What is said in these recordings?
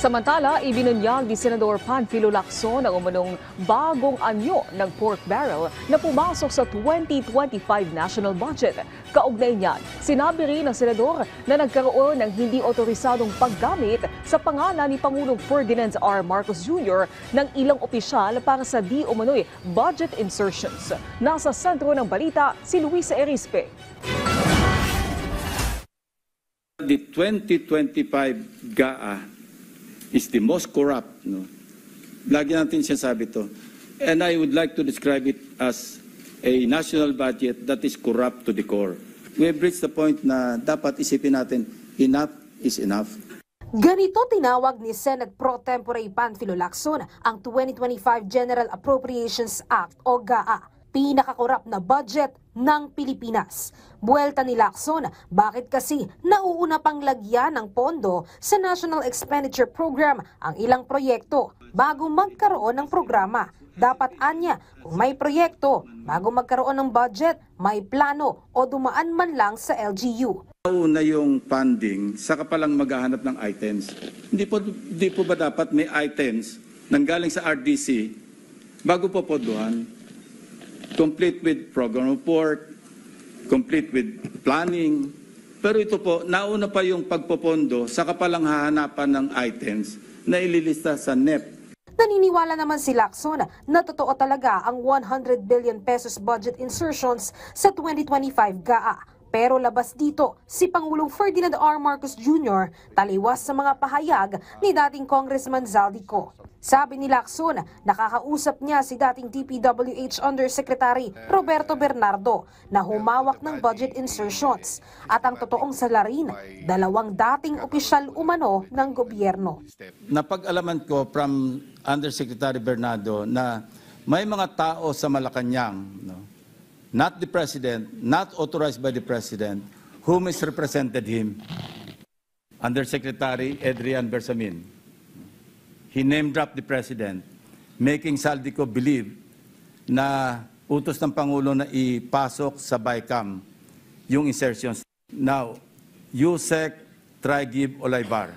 Samantala, ibinunyag ni Senador Panfilo Lacson ang umunong bagong anyo ng pork barrel na pumasok sa 2025 national budget. Kaugnay niyan, sinabi rin ng Senador na nagkaroon ng hindi otorisadong paggamit sa pangalan ni Pangulong Ferdinand R. Marcos Jr. ng ilang opisyal para sa di umano'y budget insertions. Nasa sentro ng balita si Luisa Erispe. The 2025 GAA is the most corrupt. No? Lagi natin sinasabi to. And I would like to describe it as a national budget that is corrupt to the core. We have reached the point na dapat isipin natin, enough is enough. Ganito tinawag ni Senate Pro Tempore Panfilo Lacson ang 2025 General Appropriations Act o GAA. Pinakakorap na budget ng Pilipinas. Buwelta ni Lacson, bakit kasi nauuna pang lagyan ng pondo sa National Expenditure Program ang ilang proyekto bago magkaroon ng programa. Dapat anya, kung may proyekto, bago magkaroon ng budget, may plano o dumaan man lang sa LGU. Una yung funding, saka palang maghahanap ng items. Hindi po ba dapat may items nanggaling sa RDC bago po podohan? Complete with program report, complete with planning. Pero ito po, nauna pa yung pagpopondo, saka palang hahanapan ng items na ililista sa NEP. Naniniwala naman si Lacson na totoo talaga ang 100 billion pesos budget insertions sa 2025 GAA. Pero labas dito, si Pangulong Ferdinand R. Marcos Jr. taliwas sa mga pahayag ni dating Congressman Zaldico. Sabi ni Lacson, nakakausap niya si dating DPWH Undersecretary Roberto Bernardo na humawak ng budget insertions at ang totoong salarin, dalawang dating opisyal umano ng gobyerno. Napag-alaman ko from Undersecretary Bernardo na may mga tao sa Malacanang, no? Not the President, not authorized by the President, who misrepresented him, Undersecretary Adrian Bersamin. He name-dropped the President, making Zaldico believe na utos ng Pangulo na ipasok sa BICAM yung insertions. Now, Yusek, Trigib, Olaybar.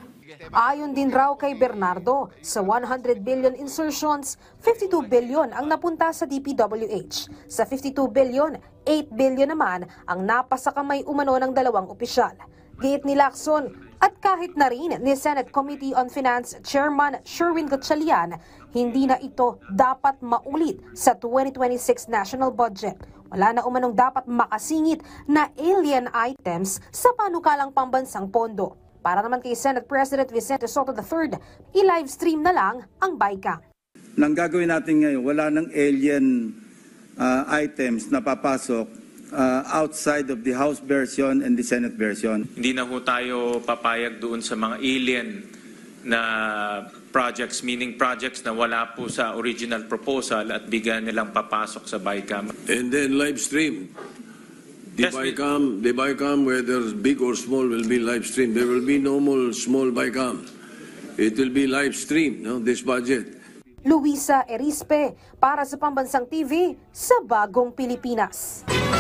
Ayon din raw kay Bernardo, sa 100 billion insertions, 52 billion ang napunta sa DPWH. Sa 52 billion, 8 billion naman ang napasa kamay umano ng dalawang opisyal. Giit ni Lacson, at kahit na rin ni Senate Committee on Finance Chairman Sherwin Gatchalian, hindi na ito dapat maulit sa 2026 national budget. Wala na umanong dapat makasingit na alien items sa panukalang pambansang pondo. Para naman kay Senate President Vicente Soto III, i-livestream na lang ang BICAM. Nang gagawin natin ngayon, wala ng alien items na papasok outside of the House version and the Senate version. Hindi na ho tayo papayag doon sa mga alien na projects, meaning projects na wala po sa original proposal at bigyan nilang papasok sa BICAM. And then live stream. The BICAM, whether big or small, will be live stream. There will be no more small BICAM. It will be live stream, no, this budget. Luisa Erispe, para sa Pambansang TV, sa Bagong Pilipinas.